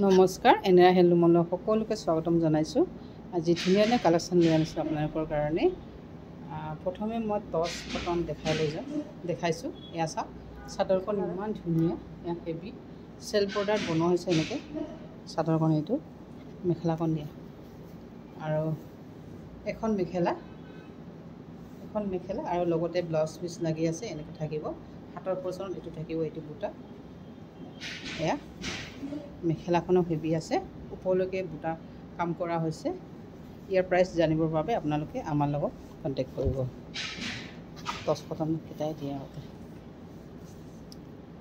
নমস্কাৰ, এনেৰা হেণ্ডলুমলৈ সকলোকে স্বাগতম জনাইছোঁ। আজি ধুনীয়া ধুনীয়া কালেকশ্যন লৈ আনিছোঁ আপোনালোকৰ কাৰণে। প্ৰথমে মই টচ কটন দেখাইছোঁ। এয়া চাওক, চাদৰখন ইমান ধুনীয়া, এয়া হেভি চেল্ফ বৰ্ডাৰত বনোৱা হৈছে। এনেকৈ চাদৰখন এইটো মেখেলাখন দিয়া, আৰু এখন মেখেলা আৰু লগতে ব্লাউজ পিচ লাগি আছে। এনেকৈ থাকিব, হাতৰ পৰ্চনত এইটো থাকিব, এইটো বুটা। এয়া মেখেলাখনো হেভি আছে, ওপৰলৈকে বুটা কাম কৰা হৈছে। ইয়াৰ প্ৰাইচ জানিবৰ বাবে আপোনালোকে আমাৰ লগত কণ্টেক্ট কৰিব। টচ কটনকেইটাই দিয়া আগতে।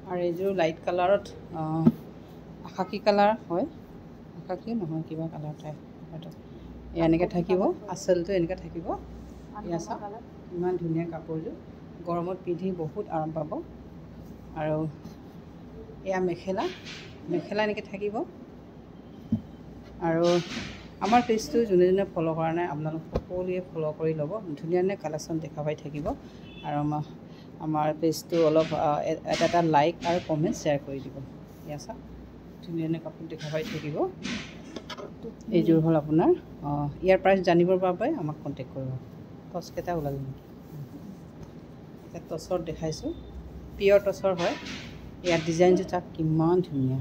আৰু এইযোৰ লাইট কালাৰত, আকাশী কালাৰ হয়, আকাশী নহয়, কিবা কালাৰ টাইপ। এয়া এনেকৈ থাকিব, আঁচলটো এনেকৈ থাকিব। এয়া চাওক, ইমান ধুনীয়া কাপোৰযোৰ, গৰমত পিন্ধি বহুত আৰাম পাব। আৰু এয়া মেখেলা এনেকৈ থাকিব। আৰু আমাৰ পেজটো যোনে যোনে ফ'ল' কৰা নাই, আপোনালোক সকলোৱে ফ'ল' কৰি ল'ব। ধুনীয়া ধুনীয়া কালেকশ্যন দেখা পাই থাকিব। আৰু আমাৰ পেজটো অলপ এটা লাইক আৰু কমেণ্ট শ্বেয়াৰ কৰি দিব। এয়া চাওক, ধুনীয়া ধুনীয়া কাপোৰ দেখা পাই থাকিব। এইযোৰ হ'ল আপোনাৰ। ইয়াৰ প্ৰাইচ জানিবৰ বাবে আমাক কণ্টেক্ট কৰিব। টচকেইটা ওলালে নেকি? এতিয়া টচৰ দেখাইছোঁ, পিয়ৰ টচৰ হয়। ইয়াৰ ডিজাইনটো চাওক, কিমান ধুনীয়া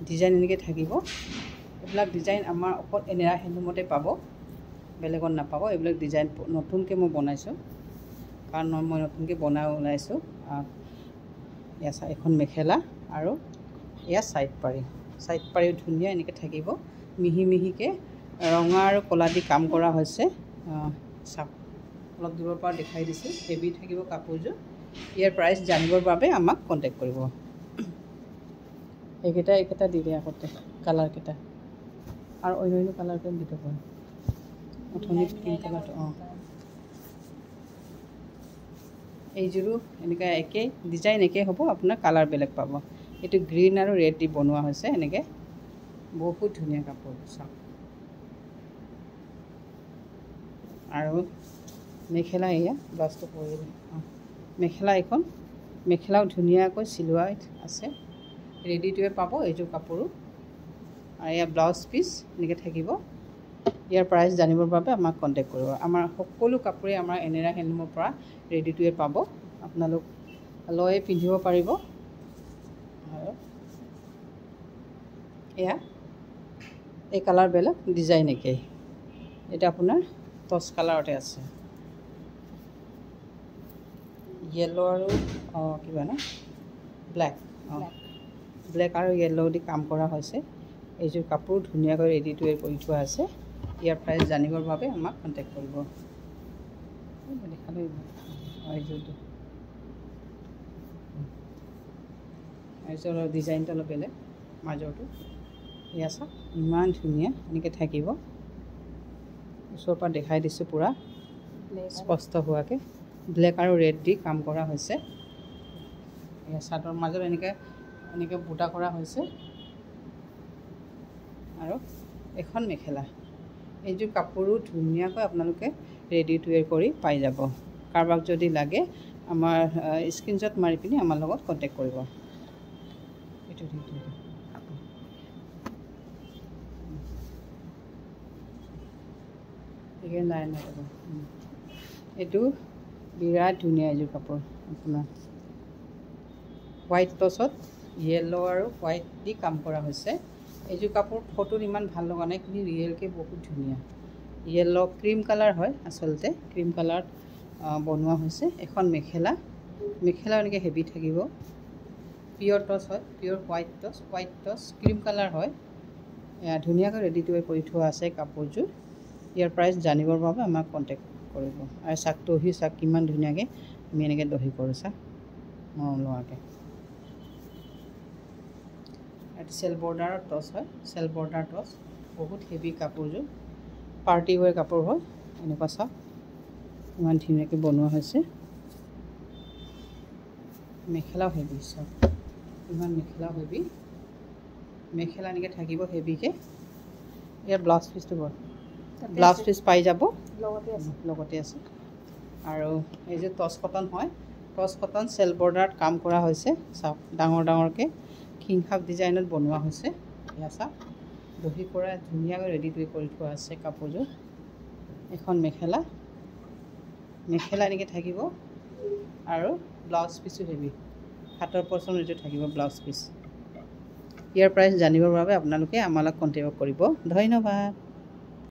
ডিজাইন। এনেকৈ থাকিব। এইবিলাক ডিজাইন আমাৰ অকল এনেৰা হেণ্ডলুমতে পাব, বেলেগত নাপাব। এইবিলাক ডিজাইন নতুনকৈ মই বনাইছোঁ, কাৰণ মই নতুনকৈ বনাই ওলাইছোঁ। এয়া চাওক, এখন মেখেলা আৰু এয়া ছাইড পাৰিও ধুনীয়া এনেকৈ থাকিব। মিহি মিহিকৈ ৰঙা আৰু ক'লা দি কাম কৰা হৈছে। চাওক, অলপ দূৰৰ পৰা দেখাই দিছোঁ, হেভি থাকিব কাপোৰযোৰ। ইয়াৰ প্ৰাইচ জানিবৰ বাবে আমাক কণ্টেক্ট কৰিব। এইকেইটা দি দিয়ে আগতে, কালাৰকেইটা আৰু অন্য কালাৰটো দি দিব। অথনি পিংক কালাৰটো, এইযোৰো এনেকৈ একেই ডিজাইন, একেই হ'ব, আপোনাৰ কালাৰ বেলেগ পাব। এইটো গ্ৰীণ আৰু ৰেড দি বনোৱা হৈছে। এনেকৈ বহুত ধুনীয়া কাপোৰ চাওক। আৰু মেখেলা, এয়া ব্লাউজটো পৰিলে। মেখেলাও ধুনীয়াকৈ চিলোৱা আছে, ৰেডি টু ৱেৰ পাব এইযোৰ কাপোৰো। আৰু এয়া ব্লাউজ পিচ এনেকৈ থাকিব। ইয়াৰ প্ৰাইচ জানিবৰ বাবে আমাক কণ্টেক্ট কৰিব। আমাৰ সকলো কাপোৰেই আমাৰ এনেৰা হেণ্ডলুমৰ পৰা ৰেডি টু ৱেৰ পাব। আপোনালোক লৈ পিন্ধিব পাৰিব। আৰু এয়া এই কালাৰ বেলেগ, ডিজাইন একেই। এটা আপোনাৰ টচ কালাৰতে আছে, য়েল্ল' আৰু কিবা না ব্লেক, ব্লেক আৰু য়েল্ল' দি কাম কৰা হৈছে। এইযোৰ কাপোৰ ধুনীয়াকৈ ৰেডি টু ৱেৰ কৰি থোৱা আছে। ইয়াৰ প্ৰাইচ জানিবৰ বাবে আমাক কণ্টেক্ট কৰিব। এইযোৰ ডিজাইনটো অলপ বেলেগ, মাজৰটো। এয়া চাওক, ইমান ধুনীয়া এনেকৈ থাকিব। ওচৰৰ পৰা দেখাই দিছোঁ পূৰা স্পষ্ট হোৱাকৈ। ব্লেক আৰু ৰেড দি কাম কৰা হৈছে। এয়া চাদৰ মাজত এনেকৈ বুটা কৰা হৈছে। আৰু এখন মেখেলা। এইযোৰ কাপোৰো ধুনীয়াকৈ আপোনালোকে ৰেডি টু ৱেৰ কৰি পাই যাব। কাৰোবাক যদি লাগে, আমাৰ স্ক্ৰীনশ্বট মাৰি পিনি আমাৰ লগত কণ্টেক্ট কৰিব। এইটো বিৰাট ধুনীয়া। এইযোৰ কাপোৰ আপোনাৰ হোৱাইট টচত য়েল্ল' আৰু হোৱাইট দি কাম কৰা হৈছে। এইযোৰ কাপোৰ ফটোত ইমান ভাল লগা নাই, কিন্তু ৰিয়েলকৈ বহুত ধুনীয়া। য়েল্ল' ক্ৰীম কালাৰ হয়, আচলতে ক্ৰীম কালাৰত বনোৱা হৈছে। এখন মেখেলা এনেকৈ হেভি থাকিব। পিয়ৰ টচ হয়, পিয়ৰ হোৱাইট টচ ক্ৰীম কালাৰ হয়। ধুনীয়াকৈ ৰেডি টু ৱেৰ কৰি থোৱা আছে কাপোৰযোৰ। ইয়াৰ প্ৰাইচ জানিবৰ বাবে আমাক কণ্টেক্ট কৰিব। আৰু চাওক, দহি চাওক কিমান ধুনীয়াকৈ আমি এনেকৈ দহি কৰোঁ। চাওক লোৱাকৈ। এইটো চেল্ফ বৰ্ডাৰৰ টচ হয়, চেল্ফ বৰ্ডাৰ টচ। বহুত হেভি কাপোৰযোৰ, পাৰ্টি ৱেৰ কাপোৰ হয়। এনেকুৱা চাওক, ইমান ধুনীয়াকৈ বনোৱা হৈছে। মেখেলাও হেভি, চাওক ইমান মেখেলাও হেভি। মেখেলা এনেকৈ থাকিব হেভিকৈ। ইয়াৰ ব্লাউজ পিচ পাই যাব, লগতে আছে। আৰু এইযোৰ টচ কটন হয়, টচ কটন চেল্ফ বৰ্ডাৰত কাম কৰা হৈছে। চাওক, ডাঙৰকৈ কিংখাপ ডিজাইনত বনোৱা হৈছে। এয়া চাওক দহি পৰা ধুনীয়াকৈ ৰেডি কৰি থোৱা আছে কাপোৰযোৰ। এখন মেখেলা এনেকৈ থাকিব আৰু ব্লাউজ পিচো হেভি, হাতৰ পচন এইটো থাকিব ব্লাউজ পিচ। ইয়াৰ প্ৰাইচ জানিবৰ বাবে আপোনালোকে আমাৰ লগত কণ্টেক্ট কৰিব। ধন্যবাদ।